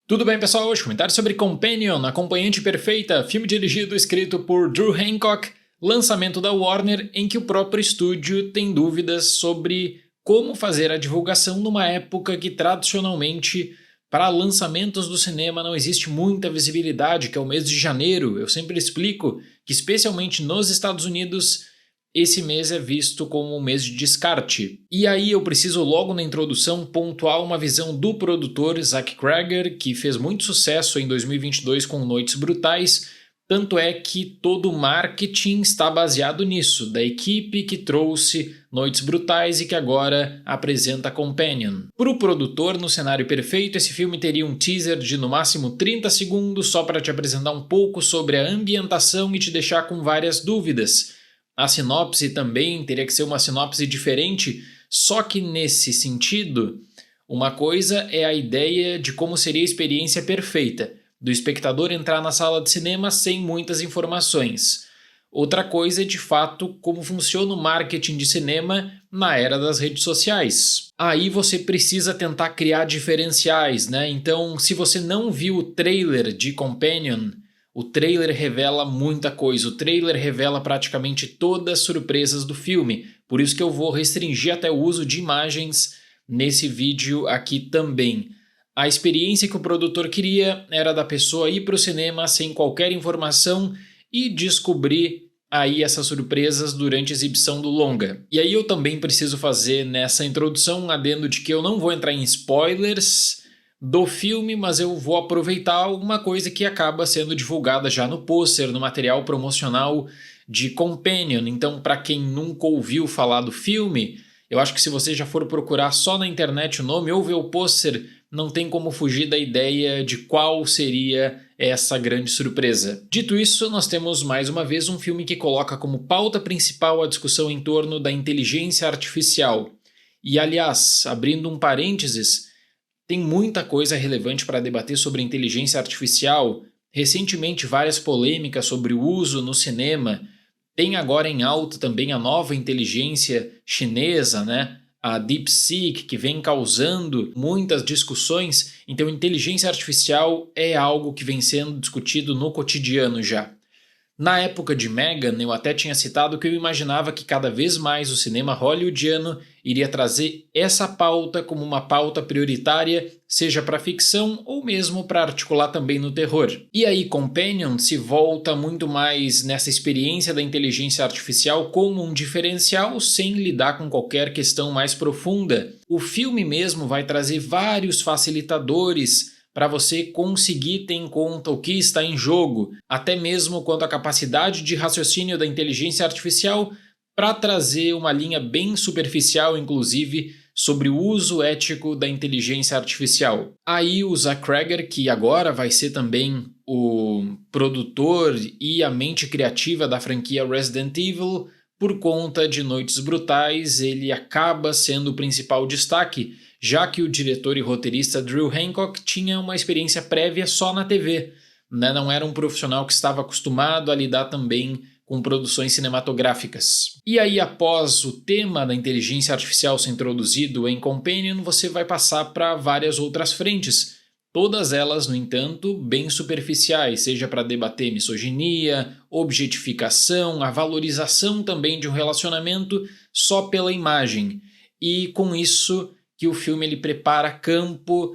Tudo bem, pessoal? Hoje comentário sobre Companion, Acompanhante Perfeita, filme dirigido e escrito por Drew Hancock, lançamento da Warner, em que o próprio estúdio tem dúvidas sobre como fazer a divulgação numa época que tradicionalmente para lançamentos do cinema não existe muita visibilidade, que é o mês de janeiro. Eu sempre explico que especialmente nos Estados Unidos esse mês é visto como um mês de descarte. E aí eu preciso logo na introdução pontuar uma visão do produtor Zach Cregger, que fez muito sucesso em 2022 com Noites Brutais, tanto é que todo o marketing está baseado nisso, da equipe que trouxe Noites Brutais e que agora apresenta Companion. Para o produtor, no cenário perfeito, esse filme teria um teaser de no máximo 30 segundos só para te apresentar um pouco sobre a ambientação e te deixar com várias dúvidas. A sinopse também teria que ser uma sinopse diferente, só que nesse sentido, uma coisa é a ideia de como seria a experiência perfeita, do espectador entrar na sala de cinema sem muitas informações. Outra coisa é, de fato, como funciona o marketing de cinema na era das redes sociais. Aí você precisa tentar criar diferenciais, né? Então, se você não viu o trailer de Companion, o trailer revela muita coisa, o trailer revela praticamente todas as surpresas do filme, por isso que eu vou restringir até o uso de imagens nesse vídeo aqui também. A experiência que o produtor queria era da pessoa ir para o cinema sem qualquer informação e descobrir aí essas surpresas durante a exibição do longa. E aí eu também preciso fazer nessa introdução um adendo de que eu não vou entrar em spoilers do filme, mas eu vou aproveitar alguma coisa que acaba sendo divulgada já no pôster, no material promocional de Companion. Então, para quem nunca ouviu falar do filme, eu acho que se você já for procurar só na internet o nome ou ver o pôster, não tem como fugir da ideia de qual seria essa grande surpresa. Dito isso, nós temos mais uma vez um filme que coloca como pauta principal a discussão em torno da inteligência artificial. E, aliás, abrindo um parênteses, tem muita coisa relevante para debater sobre inteligência artificial. Recentemente, várias polêmicas sobre o uso no cinema. Tem agora em alta também a nova inteligência chinesa, né? A DeepSeek, que vem causando muitas discussões. Então, inteligência artificial é algo que vem sendo discutido no cotidiano já. Na época de Megan, eu até tinha citado que eu imaginava que cada vez mais o cinema hollywoodiano iria trazer essa pauta como uma pauta prioritária, seja para ficção ou mesmo para articular também no terror. E aí Companion se volta muito mais nessa experiência da inteligência artificial como um diferencial sem lidar com qualquer questão mais profunda. O filme mesmo vai trazer vários facilitadores para você conseguir ter em conta o que está em jogo, até mesmo quanto à capacidade de raciocínio da inteligência artificial, para trazer uma linha bem superficial, inclusive, sobre o uso ético da inteligência artificial. Aí o Zach Cregger, que agora vai ser também o produtor e a mente criativa da franquia Resident Evil, por conta de Noites Brutais, ele acaba sendo o principal destaque, já que o diretor e roteirista Drew Hancock tinha uma experiência prévia só na TV, né? Não era um profissional que estava acostumado a lidar também com produções cinematográficas. E aí, após o tema da inteligência artificial ser introduzido em Companion, você vai passar para várias outras frentes, todas elas, no entanto, bem superficiais, seja para debater misoginia, objetificação, a valorização também de um relacionamento só pela imagem. E com isso que o filme ele prepara campo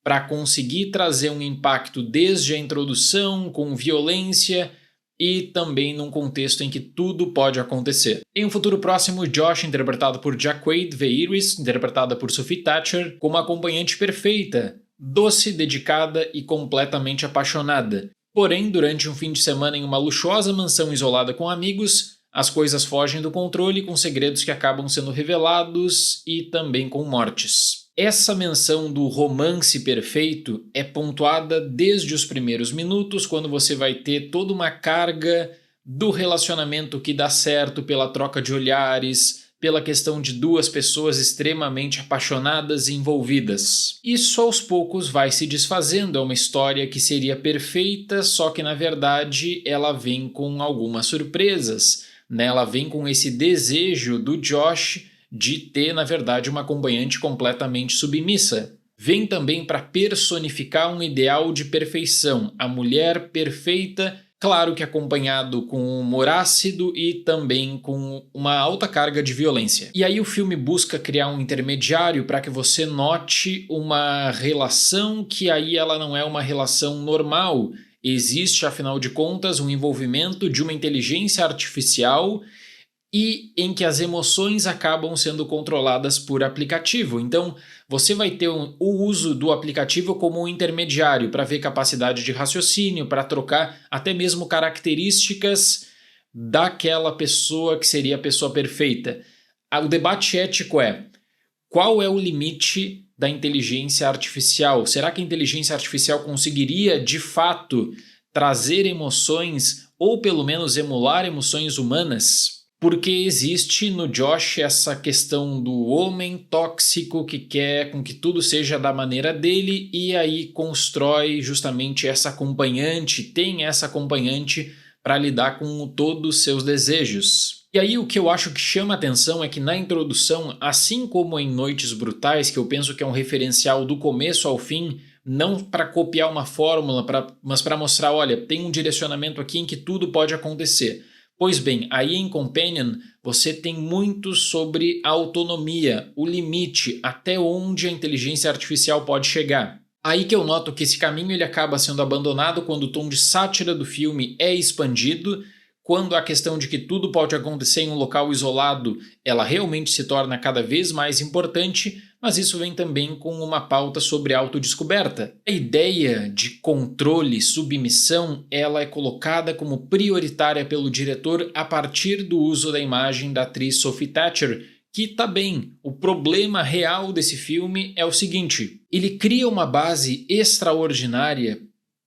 para conseguir trazer um impacto desde a introdução, com violência e também num contexto em que tudo pode acontecer. Em um futuro próximo, Josh, interpretado por Jaquaid, vê Iris, interpretada por Sophie Thatcher, como acompanhante perfeita, doce, dedicada e completamente apaixonada. Porém, durante um fim de semana em uma luxuosa mansão isolada com amigos, as coisas fogem do controle com segredos que acabam sendo revelados e também com mortes. Essa menção do romance perfeito é pontuada desde os primeiros minutos, quando você vai ter toda uma carga do relacionamento que dá certo pela troca de olhares, pela questão de duas pessoas extremamente apaixonadas e envolvidas. Isso aos poucos vai se desfazendo, é uma história que seria perfeita, só que na verdade ela vem com algumas surpresas, né? Ela vem com esse desejo do Josh de ter, na verdade, uma acompanhante completamente submissa. vem também para personificar um ideal de perfeição, a mulher perfeita, claro que acompanhado com um humor ácido e também com uma alta carga de violência. E aí o filme busca criar um intermediário para que você note uma relação que aí ela não é uma relação normal. Existe, afinal de contas, um envolvimento de uma inteligência artificial e em que as emoções acabam sendo controladas por aplicativo. Então, você vai ter o uso do aplicativo como um intermediário para ver capacidade de raciocínio, para trocar até mesmo características daquela pessoa que seria a pessoa perfeita. O debate ético é: qual é o limite da inteligência artificial? Será que a inteligência artificial conseguiria, de fato, trazer emoções ou pelo menos emular emoções humanas? Porque existe no Josh essa questão do homem tóxico que quer com que tudo seja da maneira dele e aí constrói justamente essa acompanhante, tem essa acompanhante para lidar com todos os seus desejos. E aí o que eu acho que chama atenção é que na introdução, assim como em Noites Brutais, que eu penso que é um referencial do começo ao fim, não para copiar uma fórmula, mas para mostrar, olha, tem um direcionamento aqui em que tudo pode acontecer. Pois bem, aí em Companion você tem muito sobre a autonomia, o limite, até onde a inteligência artificial pode chegar. Aí que eu noto que esse caminho ele acaba sendo abandonado quando o tom de sátira do filme é expandido, quando a questão de que tudo pode acontecer em um local isolado, ela realmente se torna cada vez mais importante, mas isso vem também com uma pauta sobre autodescoberta. A ideia de controle, submissão, ela é colocada como prioritária pelo diretor a partir do uso da imagem da atriz Sophie Thatcher, que tá bem. O problema real desse filme é o seguinte: ele cria uma base extraordinária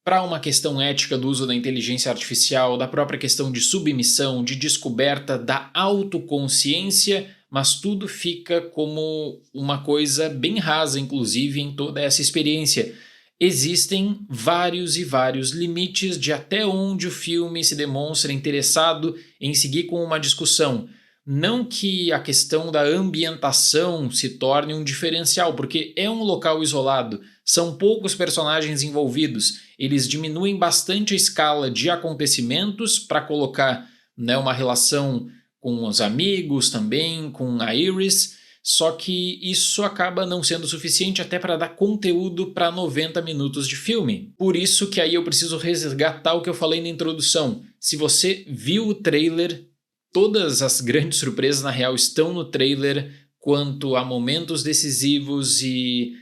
para uma questão ética do uso da inteligência artificial, da própria questão de submissão, de descoberta da autoconsciência, mas tudo fica como uma coisa bem rasa, inclusive, em toda essa experiência. Existem vários e vários limites de até onde o filme se demonstra interessado em seguir com uma discussão. Não que a questão da ambientação se torne um diferencial, porque é um local isolado, são poucos personagens envolvidos, eles diminuem bastante a escala de acontecimentos para colocar, né, uma relação com os amigos também, com a Iris, só que isso acaba não sendo suficiente até para dar conteúdo para 90 minutos de filme. Por isso que aí eu preciso resgatar o que eu falei na introdução. Se você viu o trailer, todas as grandes surpresas, na real, estão no trailer quanto a momentos decisivos e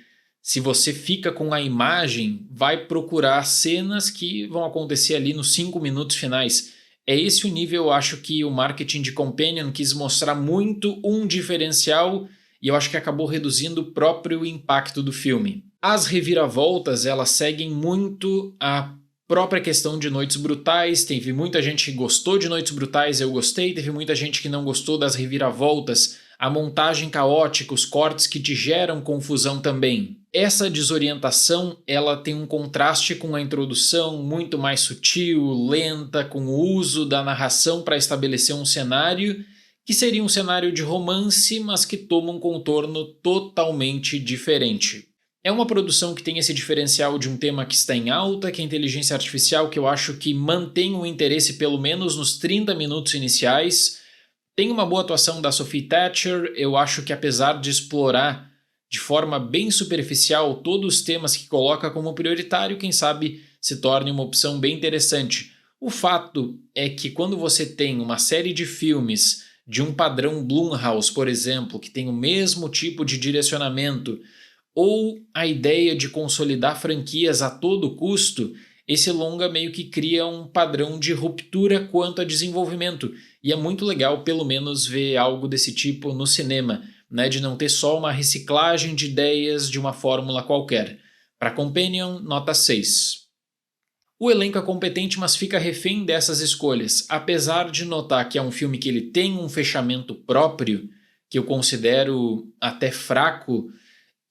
se você fica com a imagem, vai procurar cenas que vão acontecer ali nos 5 minutos finais. É esse o nível, eu acho, que o marketing de Companion quis mostrar muito um diferencial e eu acho que acabou reduzindo o próprio impacto do filme. As reviravoltas, elas seguem muito a própria questão de Noites Brutais. Teve muita gente que gostou de Noites Brutais, eu gostei. Teve muita gente que não gostou das reviravoltas, a montagem caótica, os cortes que te geram confusão também. Essa desorientação, ela tem um contraste com a introdução muito mais sutil, lenta, com o uso da narração para estabelecer um cenário que seria um cenário de romance, mas que toma um contorno totalmente diferente. É uma produção que tem esse diferencial de um tema que está em alta, que é a inteligência artificial, que eu acho que mantém o interesse pelo menos nos 30 minutos iniciais. Tem uma boa atuação da Sophie Thatcher, eu acho que apesar de explorar de forma bem superficial todos os temas que coloca como prioritário, quem sabe se torne uma opção bem interessante. O fato é que quando você tem uma série de filmes de um padrão Blumhouse, por exemplo, que tem o mesmo tipo de direcionamento, ou a ideia de consolidar franquias a todo custo, esse longa meio que cria um padrão de ruptura quanto a desenvolvimento. E é muito legal, pelo menos, ver algo desse tipo no cinema, né? De não ter só uma reciclagem de ideias de uma fórmula qualquer. Para Companion, nota 6. O elenco é competente, mas fica refém dessas escolhas. Apesar de notar que é um filme que ele tem um fechamento próprio, que eu considero até fraco,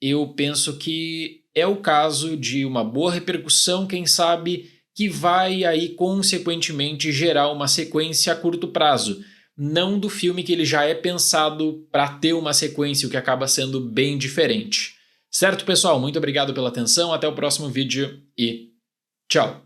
eu penso que é o caso de uma boa repercussão, quem sabe, que vai aí consequentemente gerar uma sequência a curto prazo. Não do filme que ele já é pensado para ter uma sequência, o que acaba sendo bem diferente. Certo, pessoal? Muito obrigado pela atenção, até o próximo vídeo e tchau!